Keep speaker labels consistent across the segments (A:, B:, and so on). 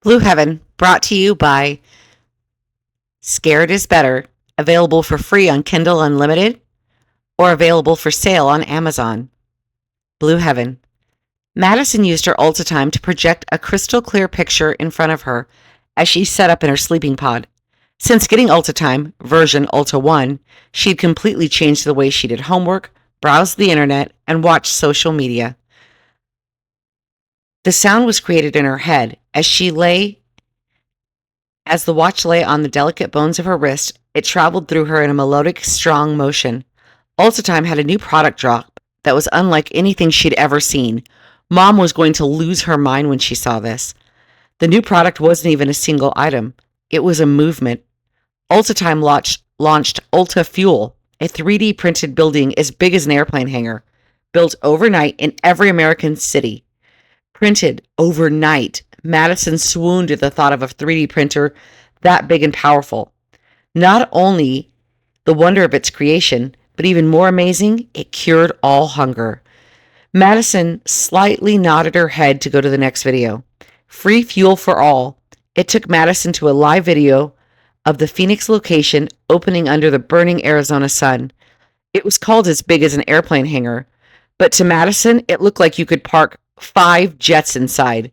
A: Blue Heaven, brought to you by Scared is Better, available for free on Kindle Unlimited or available for sale on Amazon. Blue Heaven. Madison used her Ulta time to project a crystal clear picture in front of her as she sat up in her sleeping pod. Since getting Ulta time, version Ulta 1, she'd completely changed the way she did homework, browsed the internet, and watched social media. The sound was created in her head as the watch lay on the delicate bones of her wrist. It traveled through her in a melodic, strong motion. Ultatime had a new product drop that was unlike anything she'd ever seen. Mom was going to lose her mind when she saw this. The new product wasn't even a single item. It was a movement. Ultatime launched Ulta Fuel, a 3D printed building as big as an airplane hangar, built overnight in every American city. Printed overnight. Madison swooned at the thought of a 3D printer that big and powerful. Not only the wonder of its creation, but even more amazing, it cured all hunger. Madison slightly nodded her head to go to the next video. Free fuel for all. It took Madison to a live video of the Phoenix location opening under the burning Arizona sun. It was called as big as an airplane hangar, but to Madison, it looked like you could park 5 jets inside.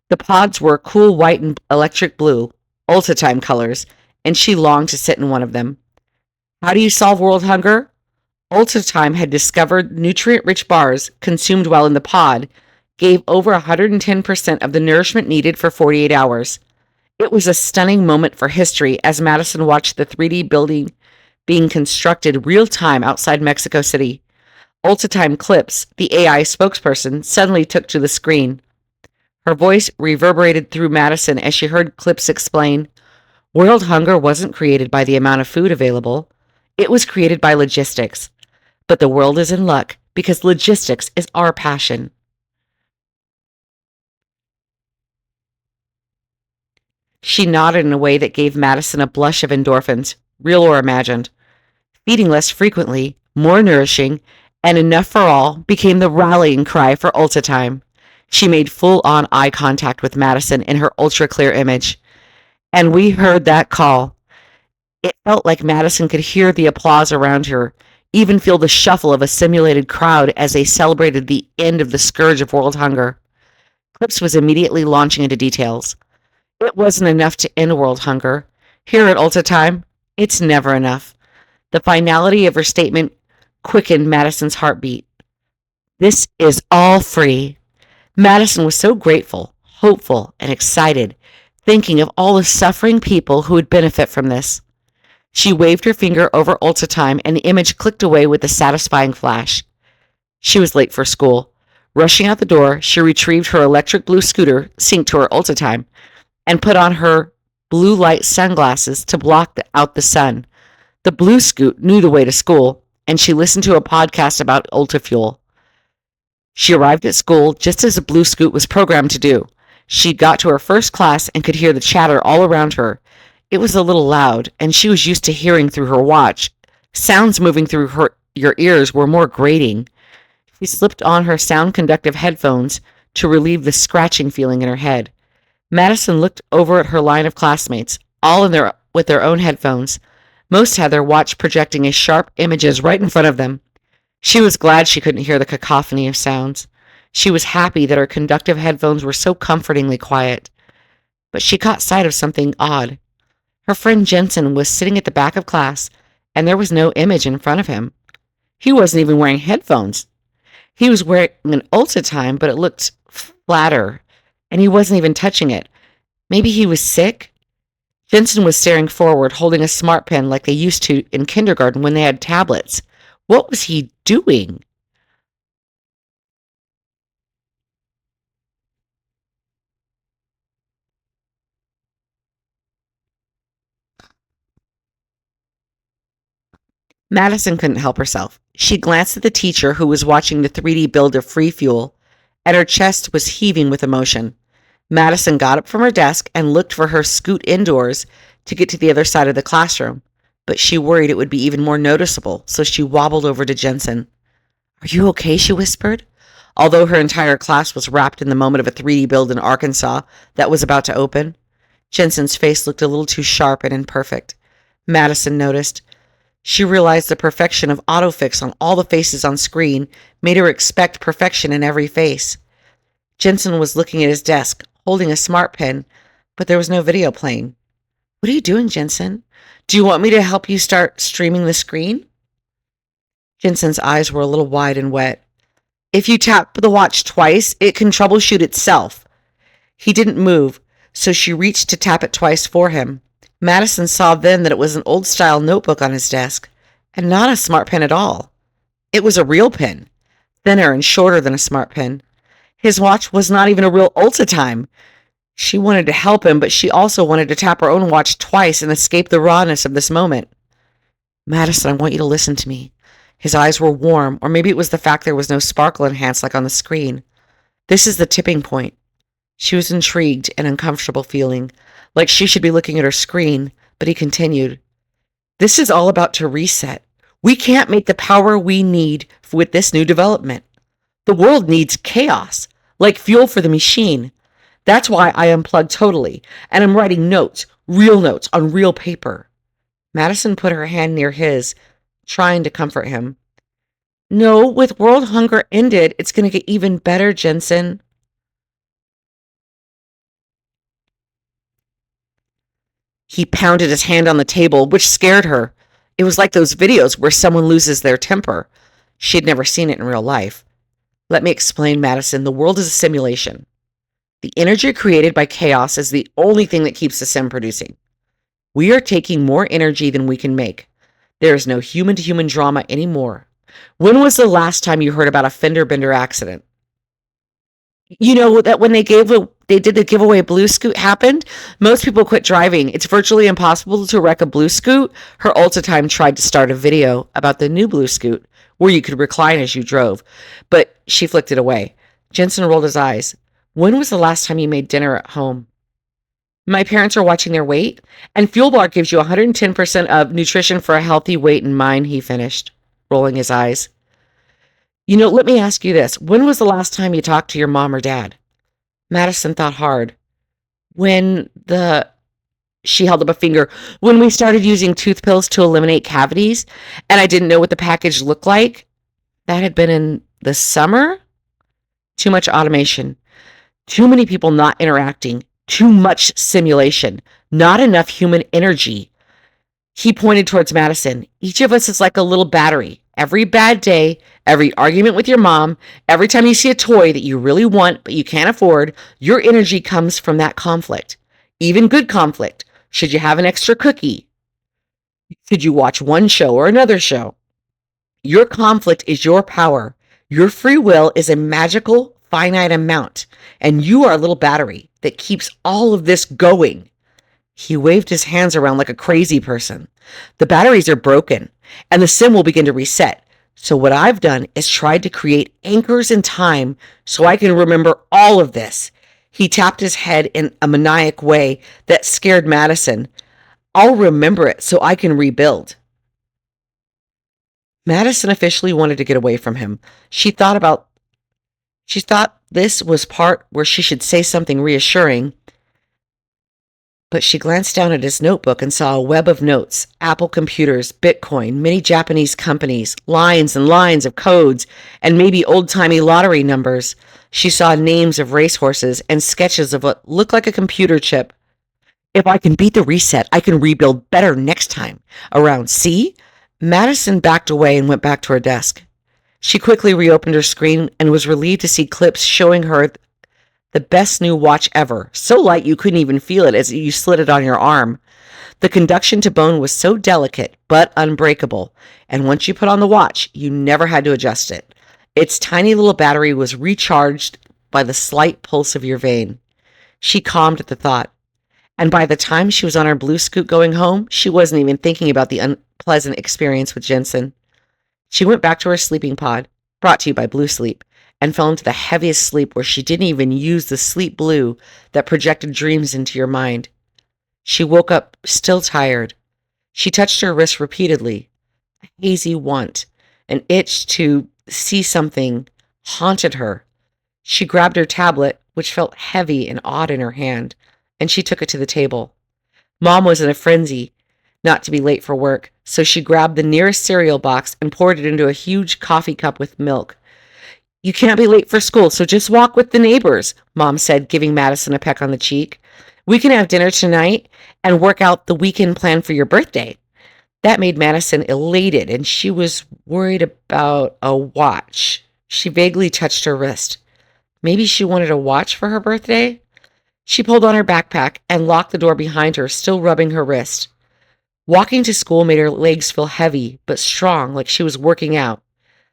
A: The pods were cool white and electric blue, Ultatime colors, and she longed to sit in one of them. How do you solve world hunger? Ultatime had discovered nutrient-rich bars consumed while in the pod gave over 110% of the nourishment needed for 48 hours. It was a stunning moment for history as Madison watched the 3D building being constructed real-time outside Mexico City. Ultatime Clips, the AI spokesperson, suddenly took to the screen. Her voice reverberated through Madison as she heard Clips explain, "World hunger wasn't created by the amount of food available. It was created by logistics. But the world is in luck because logistics is our passion." She nodded in a way that gave Madison a blush of endorphins, real or imagined. Feeding less frequently, more nourishing, and enough for all became the rallying cry for Ultatime. She made full-on eye contact with Madison in her ultra-clear image. And we heard that call. It felt like Madison could hear the applause around her, even feel the shuffle of a simulated crowd as they celebrated the end of the scourge of world hunger. Clips was immediately launching into details. It wasn't enough to end world hunger. Here at Ultatime, it's never enough. The finality of her statement quickened Madison's heartbeat. This is all free. Madison was so grateful, hopeful, and excited, thinking of all the suffering people who would benefit from this. She waved her finger over Ultatime, and the image clicked away with a satisfying flash. She was late for school. Rushing out the door, she retrieved her electric blue scooter, synced to her Ultatime, and put on her blue light sunglasses to block out the sun. The blue scoot knew the way to school, and she listened to a podcast about Ulta Fuel. She arrived at school just as the blue scoot was programmed to do. She got to her first class and could hear the chatter all around her. It was a little loud, and she was used to hearing through her watch. Sounds moving through your ears were more grating. She slipped on her sound-conductive headphones to relieve the scratching feeling in her head. Madison looked over at her line of classmates, all with their own headphones. Most had their watch projecting a sharp images right in front of them. She was glad she couldn't hear the cacophony of sounds. She was happy that her conductive headphones were so comfortingly quiet. But she caught sight of something odd. Her friend Jensen was sitting at the back of class, and there was no image in front of him. He wasn't even wearing headphones. He was wearing an Ultatime, but it looked flatter, and he wasn't even touching it. Maybe he was sick? Jensen was staring forward, holding a smart pen like they used to in kindergarten when they had tablets. What was he doing? Madison couldn't help herself. She glanced at the teacher who was watching the 3D build of free fuel, and her chest was heaving with emotion. Madison got up from her desk and looked for her scoot indoors to get to the other side of the classroom, but she worried it would be even more noticeable, so she wobbled over to Jensen. "Are you okay?" she whispered. although her entire class was wrapped in the moment of a 3D build in Arkansas that was about to open. Jensen's face looked a little too sharp and imperfect. Madison noticed. She realized the perfection of autofix on all the faces on screen made her expect perfection in every face. Jensen was looking at his desk, holding a smart pen, but there was no video playing. What are you doing, Jensen? Do you want me to help you start streaming the screen? Jensen's eyes were a little wide and wet. If you tap the watch twice, it can troubleshoot itself. He didn't move, so she reached to tap it twice for him. Madison saw then that it was an old-style notebook on his desk, and not a smart pen at all. It was a real pen, thinner and shorter than a smart pen. His watch was not even a real Ulta-Time. She wanted to help him, but she also wanted to tap her own watch twice and escape the rawness of this moment. Madison, I want you to listen to me. His eyes were warm, or maybe it was the fact there was no sparkle enhanced like on the screen. This is the tipping point. She was intrigued and uncomfortable feeling, like she should be looking at her screen, but he continued. This is all about to reset. We can't make the power we need with this new development. The world needs chaos, like fuel for the machine. That's why I unplugged totally, and I'm writing notes, real notes, on real paper. Madison put her hand near his, trying to comfort him. No, with world hunger ended, it's going to get even better, Jensen. He pounded his hand on the table, which scared her. It was like those videos where someone loses their temper. She had never seen it in real life. Let me explain, Madison. The world is a simulation. The energy created by chaos is the only thing that keeps the sim producing. We are taking more energy than we can make. There is no human-to-human drama anymore. When was the last time you heard about a fender bender accident? You know that when they did the giveaway Blue Scoot happened, most people quit driving. It's virtually impossible to wreck a Blue Scoot. Her Ulta-Time tried to start a video about the new Blue Scoot where you could recline as you drove, but she flicked it away. Jensen rolled his eyes. When was the last time you made dinner at home? My parents are watching their weight, and Fuel Bar gives you 110% of nutrition for a healthy weight and mind, he finished, rolling his eyes. Let me ask you this. When was the last time you talked to your mom or dad? Madison thought hard. She held up a finger. When we started using tooth pills to eliminate cavities, and I didn't know what the package looked like. That had been in the summer? Too much automation. Too many people not interacting. Too much simulation. Not enough human energy. He pointed towards Madison. Each of us is like a little battery. Every bad day, every argument with your mom, every time you see a toy that you really want but you can't afford, your energy comes from that conflict. Even good conflict. Should you have an extra cookie? Should you watch one show or another show? Your conflict is your power. Your free will is a magical, finite amount, and you are a little battery that keeps all of this going. He waved his hands around like a crazy person. The batteries are broken, and the sim will begin to reset. So what I've done is tried to create anchors in time so I can remember all of this. He tapped his head in a maniac way that scared Madison. I'll remember it so I can rebuild. Madison officially wanted to get away from him. She thought this was part where she should say something reassuring, but she glanced down at his notebook and saw a web of notes, Apple computers, Bitcoin, many Japanese companies, lines and lines of codes, and maybe old-timey lottery numbers. She saw names of racehorses and sketches of what looked like a computer chip. If I can beat the reset, I can rebuild better next time. Around C? Madison backed away and went back to her desk. She quickly reopened her screen and was relieved to see clips showing her the best new watch ever, so light you couldn't even feel it as you slid it on your arm. The conduction to bone was so delicate but unbreakable, and once you put on the watch, you never had to adjust it. Its tiny little battery was recharged by the slight pulse of your vein. She calmed at the thought, and by the time she was on her Blue Scoot going home, she wasn't even thinking about the unpleasant experience with Jensen. She went back to her sleeping pod, brought to you by Blue Sleep, and fell into the heaviest sleep where she didn't even use the sleep blue that projected dreams into your mind. She woke up still tired. She touched her wrist repeatedly, a hazy want, an itch to see something haunted her. She grabbed her tablet, which felt heavy and odd in her hand, and she took it to the table. Mom was in a frenzy not to be late for work, so she grabbed the nearest cereal box and poured it into a huge coffee cup with milk. "You can't be late for school, so just walk with the neighbors," Mom said, giving Madison a peck on the cheek. "We can have dinner tonight and work out the weekend plan for your birthday." That made Madison elated, and she was worried about a watch. She vaguely touched her wrist. Maybe she wanted a watch for her birthday? She pulled on her backpack and locked the door behind her, still rubbing her wrist. Walking to school made her legs feel heavy but strong, like she was working out.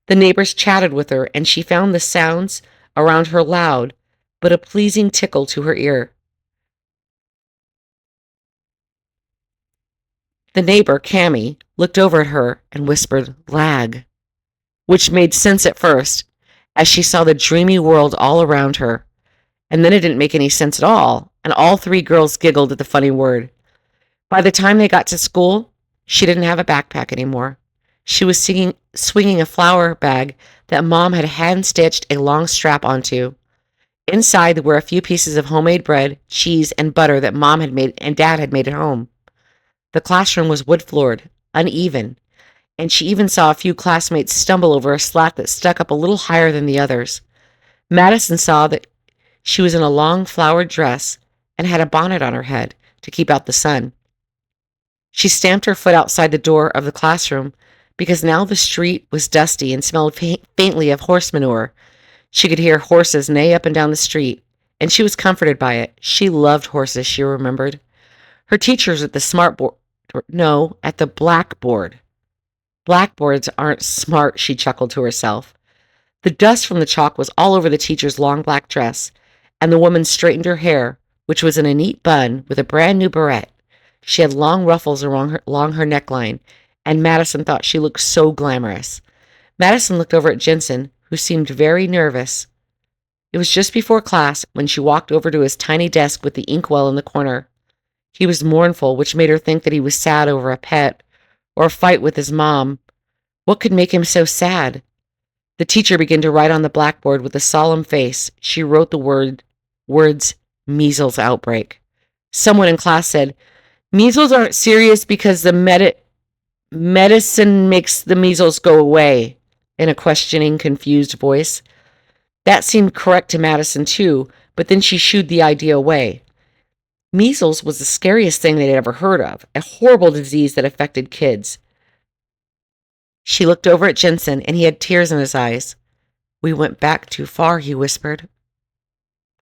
A: The neighbors chatted with her, and she found the sounds around her loud, but a pleasing tickle to her ear. The neighbor, Cammy, looked over at her and whispered, "Lag," which made sense at first, as she saw the dreamy world all around her. And then it didn't make any sense at all, and all three girls giggled at the funny word. By the time they got to school, she didn't have a backpack anymore. She was swinging a flour bag that Mom had hand-stitched a long strap onto. Inside were a few pieces of homemade bread, cheese, and butter that Mom had made and Dad had made at home. The classroom was wood-floored, uneven, and she even saw a few classmates stumble over a slat that stuck up a little higher than the others. Madison saw that she was in a long flowered dress and had a bonnet on her head to keep out the sun. She stamped her foot outside the door of the classroom because now the street was dusty and smelled faintly of horse manure. She could hear horses neigh up and down the street, and she was comforted by it. She loved horses, she remembered. Her teachers at the at the blackboard. Blackboards aren't smart, she chuckled to herself. The dust from the chalk was all over the teacher's long black dress, and the woman straightened her hair, which was in a neat bun with a brand new barrette. She had long ruffles along her neckline, and Madison thought she looked so glamorous. Madison looked over at Jensen, who seemed very nervous. It was just before class when she walked over to his tiny desk with the inkwell in the corner. He was mournful, which made her think that he was sad over a pet or a fight with his mom. What could make him so sad? The teacher began to write on the blackboard with a solemn face. She wrote the words measles outbreak. Someone in class said, "Measles aren't serious because the medicine makes the measles go away," in a questioning, confused voice. That seemed correct to Madison, too, but then she shooed the idea away. Measles was the scariest thing they'd ever heard of, a horrible disease that affected kids. She looked over at Jensen, and he had tears in his eyes. "We went back too far," he whispered.